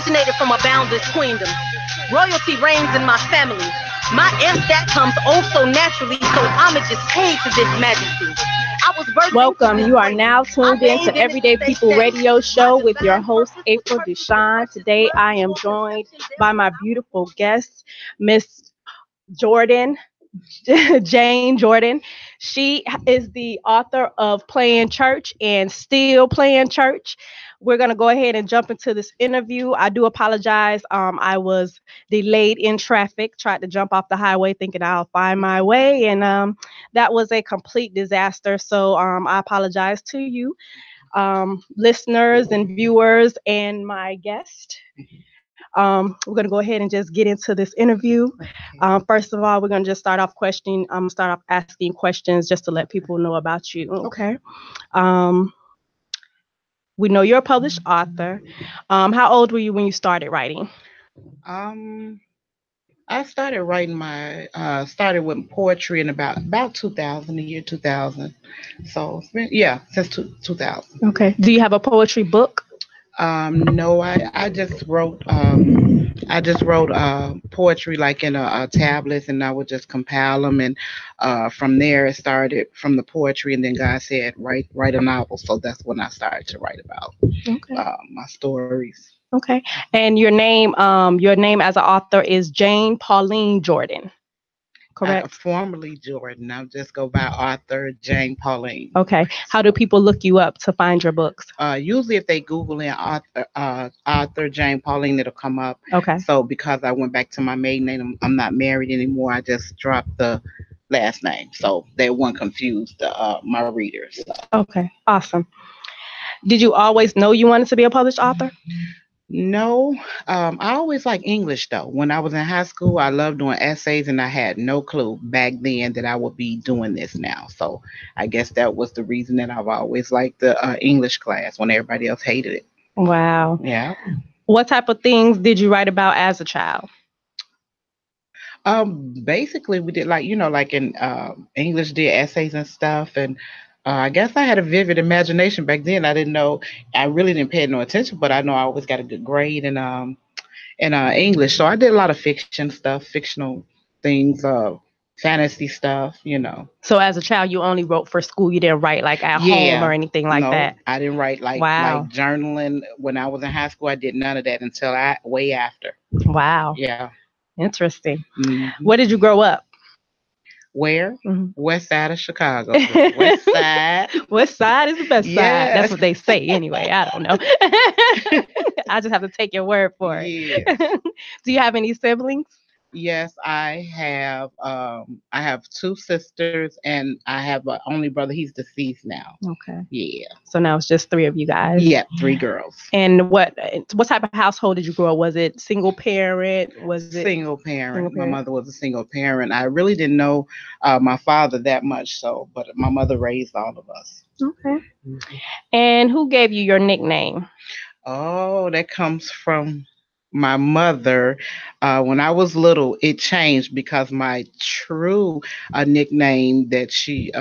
originated from a boundless queendom. Royalty reigns in my family. My MStat comes oh so naturally, so homage is paid to this majesty. Welcome. You are now tuned in to Everyday People Radio Show with your host, April Deshawn. Today, I am joined by my beautiful guest, Miss Jordan, Jane Jordan. She is the author of Playing Church and Still Playing Church. We're going to go ahead and jump into this interview. I do apologize. I was delayed in traffic, tried to jump off the highway thinking I'll find my way, and that was a complete disaster. So I apologize to you, listeners and viewers and my guest. We're going to go ahead and just get into this interview. First of all, we're going to just start off asking questions just to let people know about you. Okay. We know you're a published author. How old were you when you started writing? I started writing started with poetry in about 2000, the year 2000. So it's been, since 2000. Okay. Do you have a poetry book? No, I just wrote poetry like in a tablets, and I would just compile them, and from there it started from the poetry, and then God said write a novel, so that's when I started to write about my stories. Okay. And your name as an author is Jane Pauline Jordan, correct? Formerly Jordan. I'll just go by author Jane Pauline. Okay. How do people look you up to find your books? Usually if they Google in author Jane Pauline, it'll come up. Okay. So because I went back to my maiden name, I'm not married anymore. I just dropped the last name, so they won't confuse my readers. So. Okay. Awesome. Did you always know you wanted to be a published author? No, I always liked English though. When I was in high school, I loved doing essays, and I had no clue back then that I would be doing this now. So I guess that was the reason that I've always liked the English class when everybody else hated it. Wow. Yeah. What type of things did you write about as a child? Basically we did like in English, did essays and stuff, and I guess I had a vivid imagination back then. I didn't know, I really didn't pay no attention, but I know I always got a good grade in English. So I did a lot of fiction stuff, fictional things, fantasy stuff, So as a child, you only wrote for school. You didn't write like at home or anything like that? I didn't write like journaling. When I was in high school, I did none of that until way after. Wow. Yeah. Interesting. Mm-hmm. Where did you grow up? Where? Mm-hmm. West side of Chicago. West side. West side is the best side. That's what they say anyway. I don't know. I just have to take your word for it. Yeah. Do you have any siblings? Yes, I have. I have two sisters, and I have an only brother. He's deceased now. Okay. Yeah. So now it's just three of you guys. Yeah, three girls. And what type of household did you grow up? Was it single parent? Was it single parent? My mother was a single parent. I really didn't know my father that much, but my mother raised all of us. Okay. Mm-hmm. And who gave you your nickname? Oh, that comes from my mother. When I was little, it changed because my true nickname that she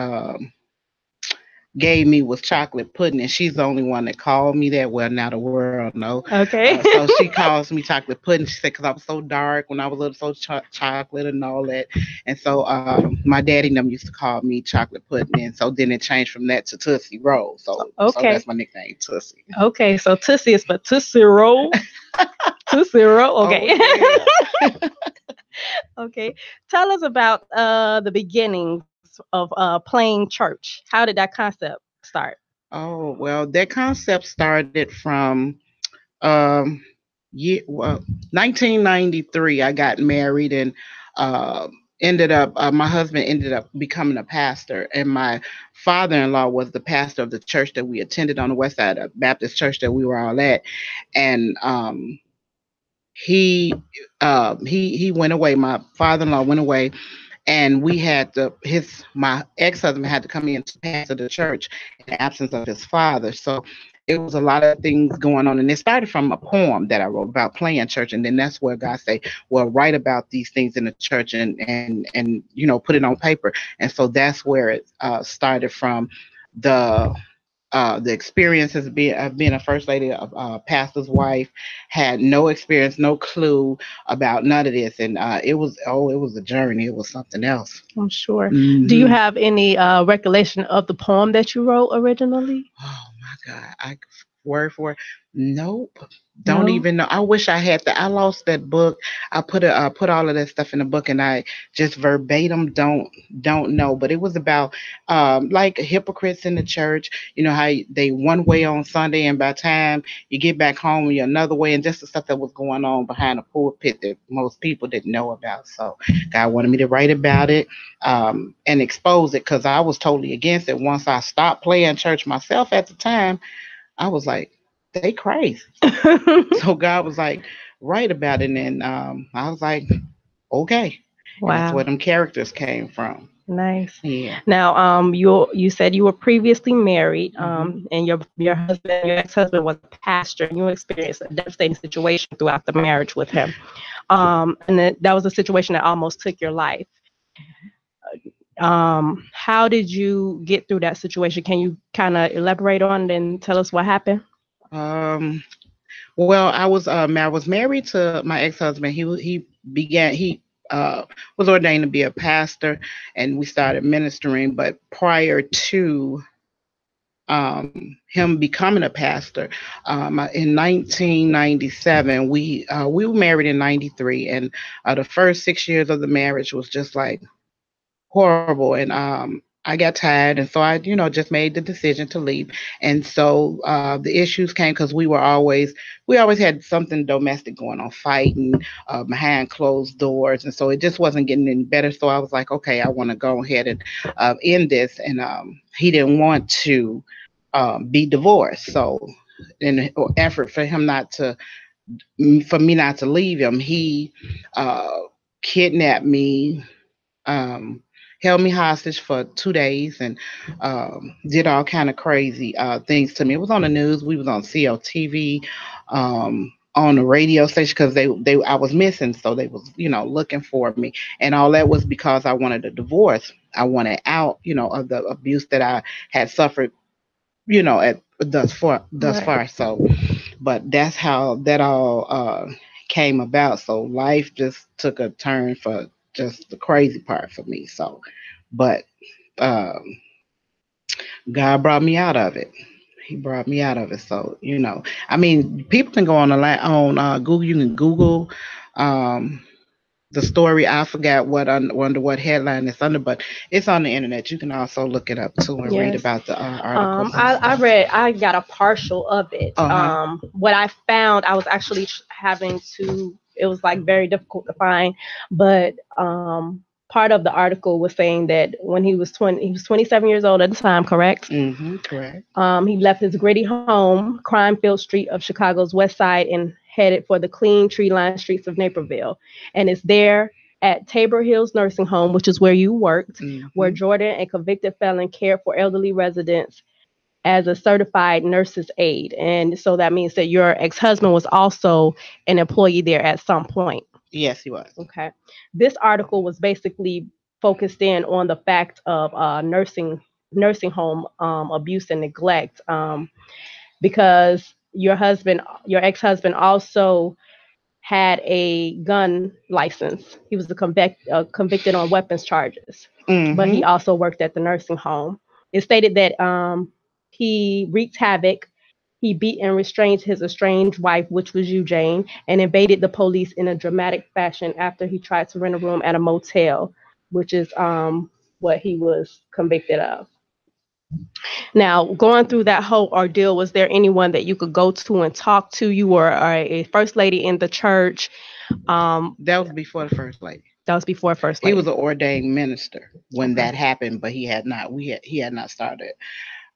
gave me was chocolate pudding, and she's the only one that called me that. Well, now the world know. Okay. So she calls me chocolate pudding. She said because I was so dark when I was little, so chocolate and all that. And so my daddy and them used to call me chocolate pudding, and so then it changed from that to Tootsie Roll. So that's my nickname, Tootsie. Okay, so Tootsie is for Tootsie Roll. Tootsie Roll. Okay. Oh, yeah. Okay. Tell us about the beginnings of Playing Church. How did that concept start? Oh, well, that concept started from 1993. I got married, and my husband ended up becoming a pastor, and my father-in-law was the pastor of the church that we attended on the west side of Baptist church that we were all at. And he went away. My father-in-law went away, and we had my ex-husband had to come in to pastor the church in the absence of his father. So it was a lot of things going on, and it started from a poem that I wrote about playing church, and then that's where God said, well, write about these things in the church and put it on paper. And so that's where it started from. The the experiences of being a first lady, a pastor's wife, had no experience, no clue about none of this, and it was a journey. It was something else. I'm sure. Do you Hmm. have any recollection of the poem that you wrote originally? Oh my God, I word for word. Nope. Don't No. even know. I wish I had that. I lost that book. I put all of that stuff in the book, and I just verbatim don't know. But it was about like hypocrites in the church. You know how they one way on Sunday, and by the time you get back home, you're another way, and just the stuff that was going on behind the pulpit that most people didn't know about. So God wanted me to write about it and expose it because I was totally against it. Once I stopped playing church myself at the time, I was like, they crazy. So God was like, write about it. And I was like, okay. And that's where Wow. them characters came from. Nice. Yeah. Now, you said you were previously married, Hmm. and your husband, your ex-husband was a pastor, and you experienced a devastating situation throughout the marriage with him. And that was a situation that almost took your life. How did you get through that situation? Can you kind of elaborate on it and tell us what happened? Um, well, I was married to my ex-husband. He was ordained to be a pastor, and we started ministering. But prior to him becoming a pastor. In 1997, we were married in '93, and the first 6 years of the marriage was just like horrible. And I got tired, and so I, just made the decision to leave. And so the issues came because we always had something domestic going on, fighting behind closed doors, and so it just wasn't getting any better. So I was like, okay, I want to go ahead and end this. And he didn't want to be divorced. So in an effort for him not to, for me not to leave him, he uh, kidnapped me, um, held me hostage for 2 days, and did all kind of crazy things to me. It was on the news. We was on CLTV, on the radio station because they I was missing, so they was looking for me, and all that was because I wanted a divorce. I wanted out, of the abuse that I had suffered, at thus Right. far. So, but that's how that all came about. So life just took a turn for just the crazy part for me. So, but um, God brought me out of it. He brought me out of it. So, I mean, people can go on Google. You can Google um, the story. I forgot under what headline it's under, but it's on the internet. You can also look it up too and read Yes. about the articles and I stuff. read, I got a partial of it. Uh huh. What I found, I was actually having to, it was like very difficult to find, but part of the article was saying that when he was 27 years old at the time, correct? Mm-hmm. Correct. He left his gritty home, crime-filled street of Chicago's West Side, and headed for the clean, tree-lined streets of Naperville. And it's there at Tabor Hills Nursing Home, which is where you worked, where Mm-hmm. Jordan, a convicted felon, cared for elderly residents as a certified nurse's aide. And so that means that your ex-husband was also an employee there at some point. Yes, he was. Okay. This article was basically focused in on the fact of nursing home abuse and neglect, because your ex-husband also had a gun license. He was convicted on weapons charges, but he Mm-hmm. also worked at the nursing home. It stated that he wreaked havoc. He beat and restrained his estranged wife, which was you, Jane, and invaded the police in a dramatic fashion after he tried to rent a room at a motel, which is what he was convicted of. Now, going through that whole ordeal, was there anyone that you could go to and talk to? You were a first lady in the church. Um, That was before the first lady. that was before first He was lady. an ordained minister when Okay. that happened, but he had not started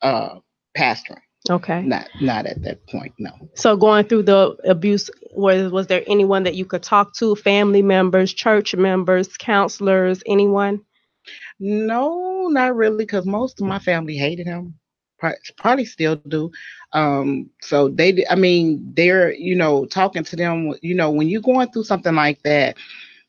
uh pastoring. Okay. Not at that point, no. So going through the abuse, was there anyone that you could talk to? Family members, church members, counselors, anyone? No, not really, because most of my family hated him. Probably still do. So I mean, they're talking to them. When you're going through something like that,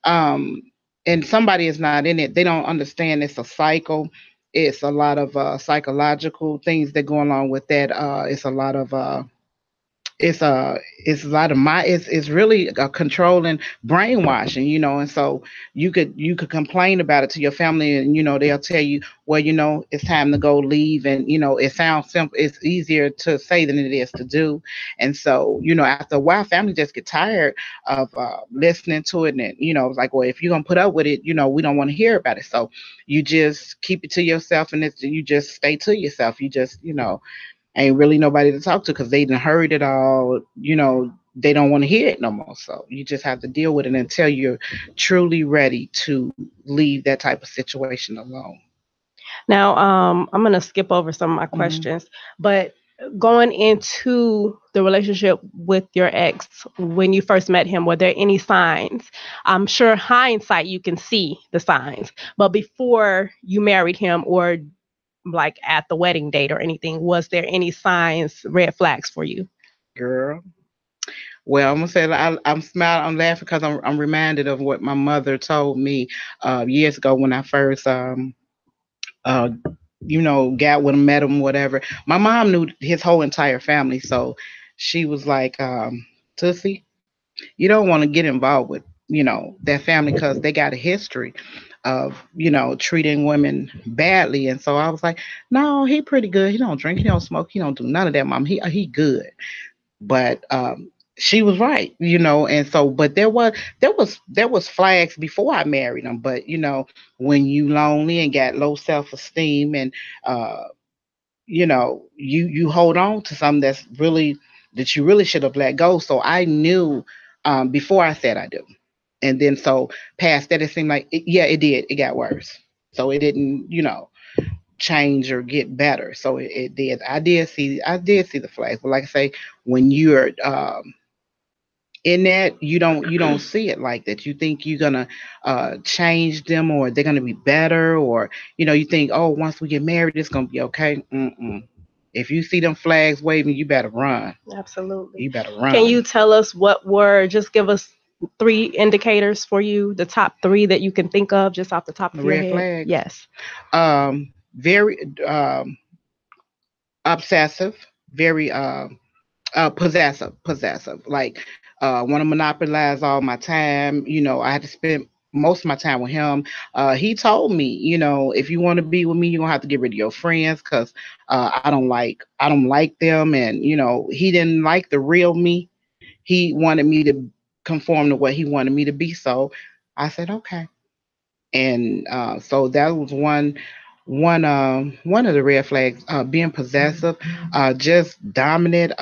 um, and somebody is not in it, they don't understand it's a cycle. it's a lot of psychological things that go along with that. It's a lot of it's a lot of it's really a controlling brainwashing, and so you could complain about it to your family, and they'll tell you, well, it's time to go leave, and it sounds simple, it's easier to say than it is to do. And so after a while, family just get tired of listening to it, and it's like, well, if you're gonna put up with it, we don't want to hear about it. So you just keep it to yourself, and you just stay to yourself. You just ain't really nobody to talk to because they done heard it all. They don't want to hear it no more. So you just have to deal with it until you're truly ready to leave that type of situation alone. Now, I'm going to skip over some of my questions, but going into the relationship with your ex, when you first met him, were there any signs? I'm sure hindsight, you can see the signs, but before you married him or like at the wedding date or anything, was there any signs, red flags for you? Girl. Well, I'm gonna say I'm smiling, I'm laughing because I'm reminded of what my mother told me years ago when I first uh got with him, met him, whatever. My mom knew his whole entire family, so she was like, Tussie, you don't want to get involved with that family because they got a history of treating women badly. And so I was like, no, he pretty good. He don't drink, he don't smoke, he don't do none of that, mom. He good. But she was right, and so, but there was flags before I married him. But when you lonely and got low self-esteem, and you hold on to something that you really should have let go. So I knew before I said I do. And then so past that, it seemed like yeah, it did. It got worse. So it didn't, change or get better. So it did. I did see the flags. But like I say, when you're in that, you don't see it like that. You think you're gonna change them, or they're gonna be better, or you think, oh, once we get married, it's gonna be okay. Mm-mm. If you see them flags waving, you better run. Absolutely. You better Can run. you tell us just give us three indicators for you, the top three that you can think of just off the top The of your red head? flags. Yes. Very obsessive, very possessive. Like want to monopolize all my time. I had to spend most of my time with him. He told me, if you want to be with me, you're gonna have to get rid of your friends because I don't like them. And he didn't like the real me. He wanted me to conform to what he wanted me to be. So I said okay. And so that was one of the red flags. Being possessive, just dominant.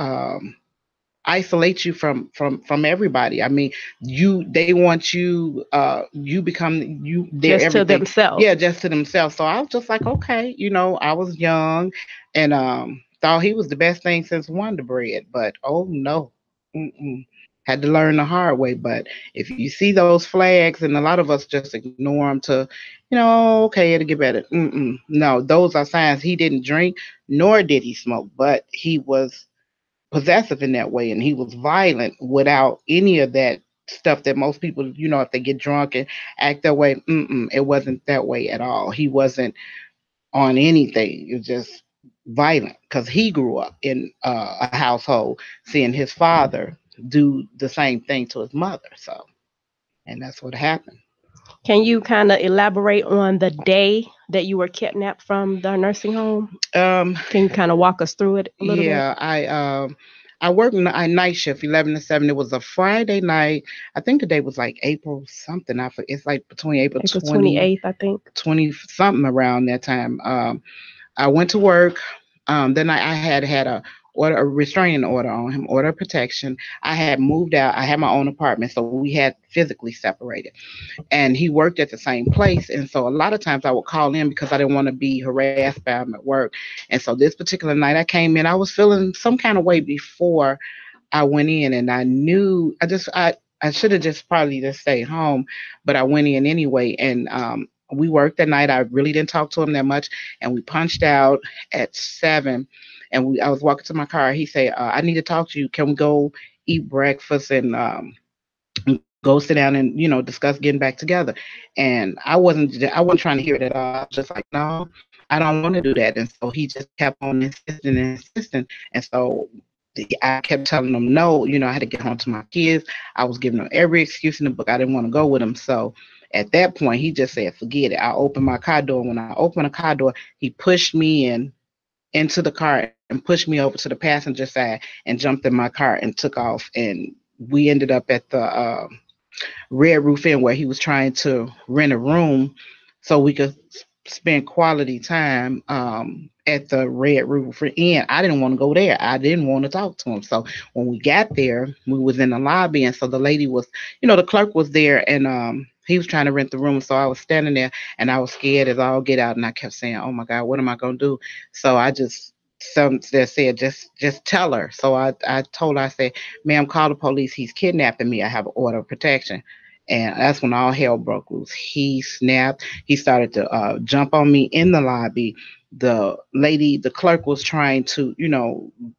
Isolate you from everybody. I mean, they want you, you become their Just to everything. themselves. Yeah, just to themselves. So I was just like, okay, I was young, and thought he was the best thing since Wonder Bread. But oh no. Mm-mm. Had to learn the hard way. But if you see those flags, and a lot of us just ignore them to, okay, it'll get better. Mm-mm. No, those are signs. He didn't drink, nor did he smoke, but he was possessive in that way, and he was violent without any of that stuff that most people, if they get drunk and act that way. It wasn't that way at all. He wasn't on anything. It was just violent because he grew up in a household seeing his father do the same thing to his mother. So, and that's what happened. Can you kind of elaborate on the day that you were kidnapped from the nursing home? Can you kind of walk us through it a little bit? Yeah, I worked a night shift, 11 to 7. It was a Friday night. I think the day was like April something. It's like between April April 20, 28th, I think. 20 something around that time. I went to work. Then I had a restraining order on him, order of protection. I had moved out. I had my own apartment, so we had physically separated. And he worked at the same place, and so a lot of times I would call in because I didn't want to be harassed by him at work. And so this particular night I came in, I was feeling some kind of way before I went in, and I knew I should have just probably just stayed home, but I went in anyway. And we worked that night. I really didn't talk to him that much, and we punched out at 7. And I was walking to my car. He said, "I need to talk to you. Can we go eat breakfast and go sit down and discuss getting back together?" And I wasn't trying to hear it at all. I was just like, no. I don't want to do that. And so he just kept on insisting and insisting. And so I kept telling him no. I had to get home to my kids. I was giving him every excuse in the book. I didn't want to go with him. So at that point, he just said, forget it. I opened my car door. When I opened the car door, he pushed me into the car and pushed me over to the passenger side and jumped in my car and took off. And we ended up at the Red Roof Inn where he was trying to rent a room so we could spend quality time at the Red Roof Inn. I didn't want to go there. I didn't want to talk to him. So when we got there, we was in the lobby, and so the lady was, the clerk was there, and he was trying to rent the room. So I was standing there, and I was scared as all get out, and I kept saying, "Oh my God, what am I gonna do?" So I just some that said just tell her. So I told her, I said, "Ma'am, call the police. He's kidnapping me. I have an order of protection." And that's when all hell broke loose. He snapped. He started to jump on me in the lobby. The clerk was trying to,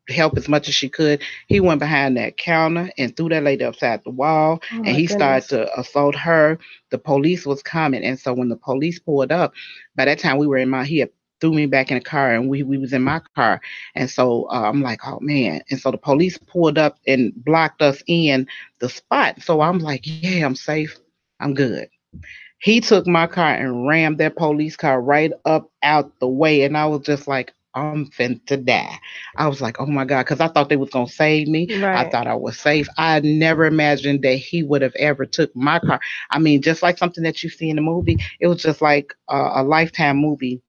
help as much as she could. He went behind that counter and threw that lady upside the wall, Oh and my he started goodness. to assault her. The police was coming, and so when the police pulled up, by that time we were in my, he had threw me back in the car, and we was in my car, and so I'm like, oh man, and so the police pulled up and blocked us in the spot. So I'm like, yeah, I'm safe, I'm good. He took my car and rammed that police car right up out the way, and I was just like, I'm finna die. I was like, oh my God, because I thought they was gonna save me. I Right. thought I was safe. I never imagined that he would have ever took my car. I mean, just like something that you see in the movie, it was just like a Lifetime movie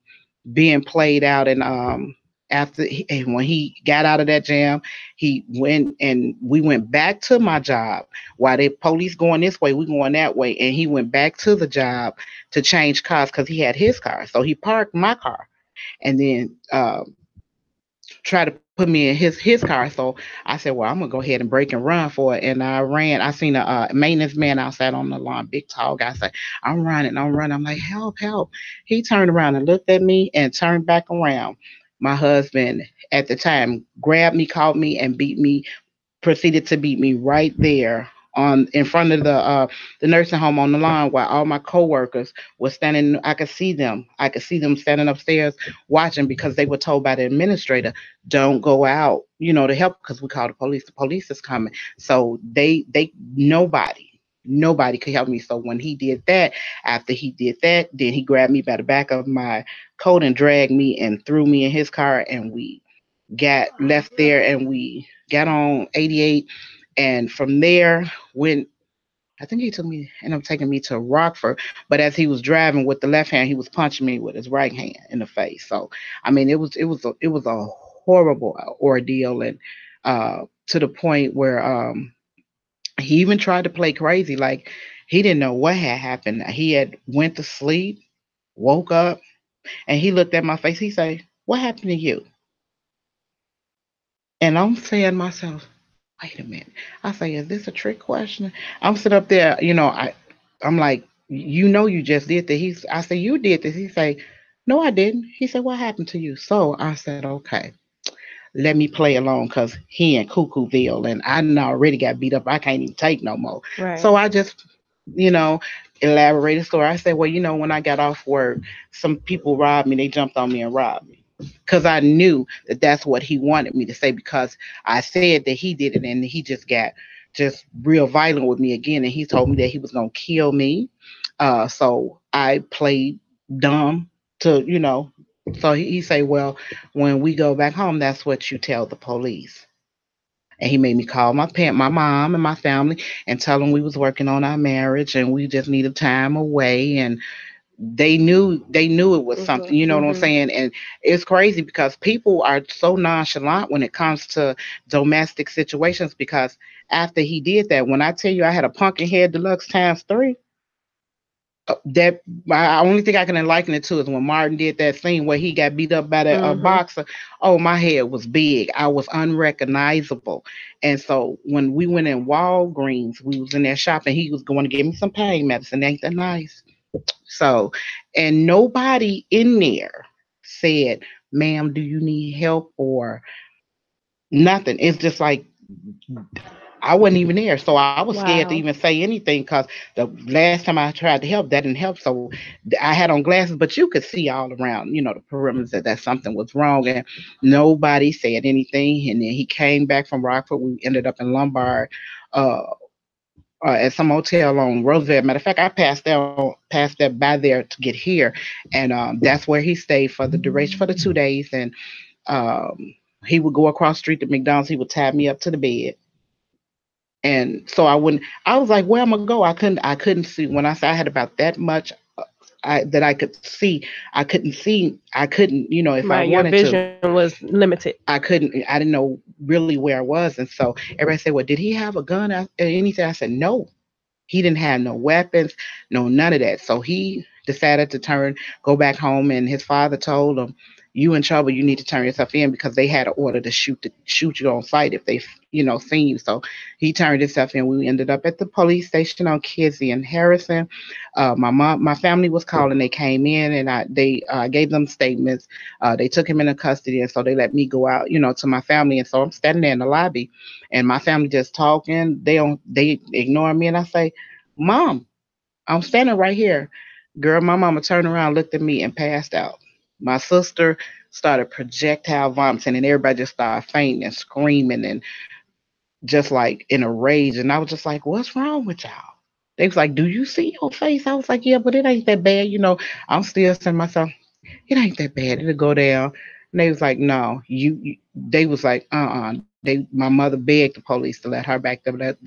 being played out. And and when he got out of that jam, he went and we went back to my job. While the police going this way, we going that way, and he went back to the job to change cars because he had his car. So he parked my car and then tried to put me in his car. So I said, well, I'm gonna go ahead and break and run for it. And I ran. I seen a maintenance man outside on the lawn, big tall guy. Say, I'm running, I'm running. I'm like, help, help. He turned around and looked at me and turned back around. My husband at the time grabbed me, caught me, and beat me, proceeded to beat me right there on in front of the nursing home on the lawn while all my coworkers were standing. I could see them. I could see them standing upstairs watching because they were told by the administrator, "Don't go out, to help because we called the police. The police is coming." So they nobody could help me. So when he did that, after he did that, then he grabbed me by the back of my coat and dragged me and threw me in his car, and we got left there and we got on 88, and from there went. I think he took me ended up taking me to Rockford, but as he was driving with the left hand, he was punching me with his right hand in the face. So I mean, it was a horrible ordeal, and to the point where he even tried to play crazy, like he didn't know what had happened. He had went to sleep, woke up, and he looked at my face. He said, "What happened to you?" And I'm saying to myself, wait a minute. I say, is this a trick question? I'm sitting up there, I'm like, you just did this. I say, you did this. He say, no, I didn't. He said, what happened to you? So I said, okay, let me play along because he in Cuckooville and I done already got beat up. I can't even take no more. Right. So I just, you know, elaborate the story. I said, well, when I got off work, some people robbed me. They jumped on me and robbed me because I knew that that's what he wanted me to say because I said that he did it and he just got just real violent with me again. And he told me that he was going to kill me. So I played dumb to, so he say, well, when we go back home, that's what you tell the police. And he made me call my mom and my family and tell them we was working on our marriage and we just needed time away. And they knew it was something, you know what I'm Mm-hmm. saying? And it's crazy because people are so nonchalant when it comes to domestic situations. Because after he did that, when I tell you I had a pumpkin head deluxe times three, that I only thing I can liken it to is when Martin did that scene where he got beat up by that Mm-hmm. boxer. Oh, my head was big. I was unrecognizable. And so when we went in Walgreens, we was in there shopping. He was going to give me some pain medicine. Ain't that nice? So, and nobody in there said, "Ma'am, do you need help?" or nothing. It's just like I wasn't even there, so I was scared to Wow. even say anything because the last time I tried to help, that didn't help. So I had on glasses, but you could see all around, the perimeters that something was wrong, and nobody said anything. And then he came back from Rockford. We ended up in Lombard, uh, at some hotel on Roosevelt. Matter of fact, I passed that by there to get here, and that's where he stayed for the duration for the 2 days. And he would go across the street to McDonald's. He would tie me up to the bed, and so I wouldn't. I was like, "Where am I go?" I couldn't see. When I said I had about that much, that I could see, I couldn't see. I couldn't, if I Right. Your wanted to, vision was limited. I couldn't. I didn't know really where I was, and so everybody said, "Well, did he have a gun or anything?" I said, "No." He didn't have no weapons, no none of that. So he decided to go back home, and his father told him, "You in trouble. You need to turn yourself in," because they had an order to shoot you on sight if they, seen you. So he turned himself in. We ended up at the police station on Kizzy and Harrison. My family was calling. They came in, and they gave them statements. They took him into custody, and so they let me go out, to my family. And so I'm standing there in the lobby, and my family just talking. They ignore me, and I say, "Mom, I'm standing right here." Girl, my mama turned around, looked at me, and passed out. My sister started projectile vomiting, and everybody just started fainting and screaming and just like in a rage. And I was just like, "What's wrong with y'all?" They was like, "Do you see your face?" I was like, "Yeah, but it ain't that bad." I'm still saying to myself, "It ain't that bad. It'll go down." And they was like, "No, they was like, my mother begged the police to let her back there. But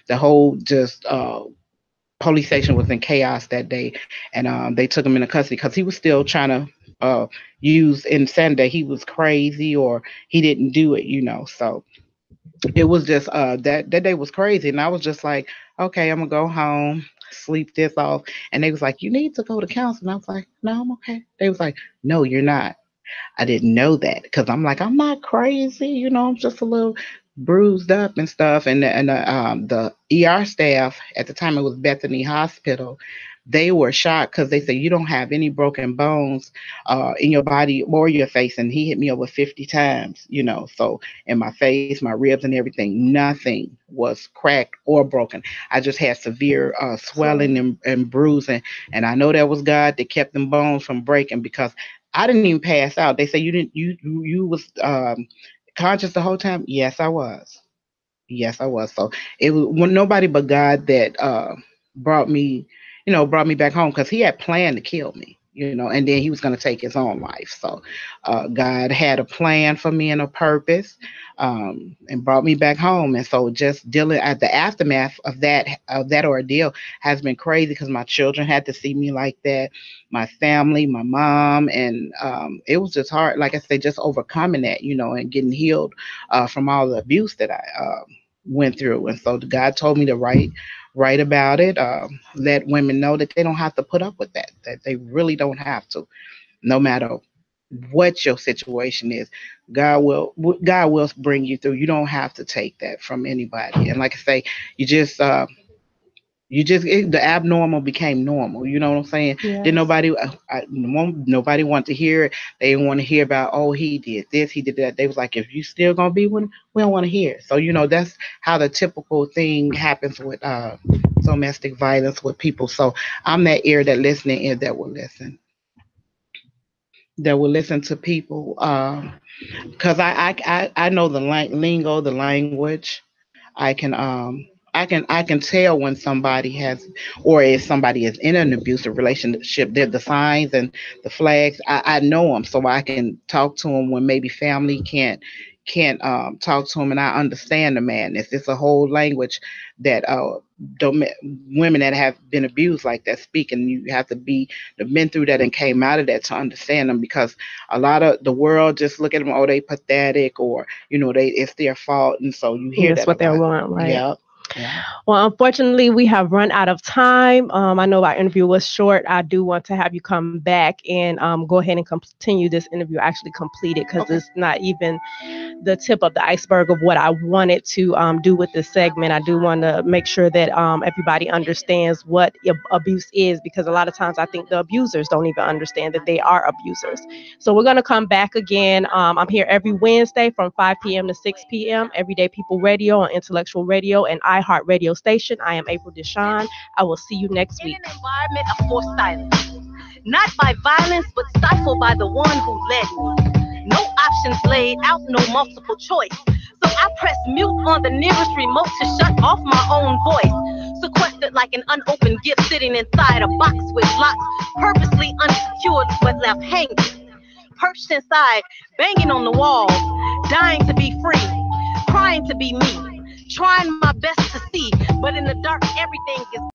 the whole just police station was in chaos that day, and they took him into custody because he was still trying to use insanity. He was crazy or he didn't do it, So it was just that day was crazy, and I was just like, "Okay, I'm gonna go home, sleep this off." And they was like, "You need to go to counseling." I was like, "No, I'm okay." They was like, "No, you're not." I didn't know that because I'm like, I'm not crazy, I'm just a little bruised up and stuff. And the ER staff at the time, it was Bethany Hospital. They were shocked because they said you don't have any broken bones in your body or your face, and he hit me over 50 times, So in my face, my ribs, and everything, nothing was cracked or broken. I just had severe swelling and bruising, and I know that was God that kept them bones from breaking because I didn't even pass out. They say you didn't. You was conscious the whole time. Yes, I was. Yes, I was. So it was nobody but God that brought me, brought me back home because he had planned to kill me, and then he was going to take his own life. So God had a plan for me and a purpose, and brought me back home. And so just dealing at the aftermath of that ordeal has been crazy because my children had to see me like that, my family, my mom, and it was just hard. Like I said, just overcoming that, and getting healed from all the abuse that I went through. And so God told me to write about it, let women know that they don't have to put up with that they really don't have to, no matter what your situation is. God will bring you through. You don't have to take that from anybody. And like I say, you just the abnormal became normal. You know what I'm saying? Then Yes. nobody wanted to hear it. They didn't want to hear about, oh, he did this, he did that. They was like, if you still gonna be with him, we don't want to hear it. So that's how the typical thing happens with domestic violence with people. So I'm that ear, that listening ear that will listen to people, because I know the lingo, the language. I can I can tell when somebody has, or if somebody is in an abusive relationship. They're the signs and the flags. I know them, so I can talk to them when maybe family can't talk to them, and I understand the madness. It's a whole language that dom- women that have been abused like that speak, and you have to have been through that and came out of that to understand them, because a lot of the world just look at them, oh, they pathetic, or they it's their fault, and so you hear That's that a what they lot. want, right? Yeah. Yeah. Well, unfortunately, we have run out of time. I know our interview was short. I do want to have you come back and go ahead and continue this interview, actually complete it, because Okay. it's not even the tip of the iceberg of what I wanted to do with this segment. I do want to make sure that everybody understands what abuse is, because a lot of times I think the abusers don't even understand that they are abusers. So we're going to come back again. I'm here every Wednesday from 5 p.m. to 6 p.m. Everyday People Radio on Intellectual Radio and iHeart Radio Station. I am April Deshawn. I will see you next week. In an environment of forced silence, not by violence, but stifled by the one who led me. No options laid out, no multiple choice. So I press mute on the nearest remote to shut off my own voice. Sequestered like an unopened gift sitting inside a box with locks, purposely unsecured but left hanging. Perched inside, banging on the walls, dying to be free, crying to be me, trying my best to see, but in the dark everything is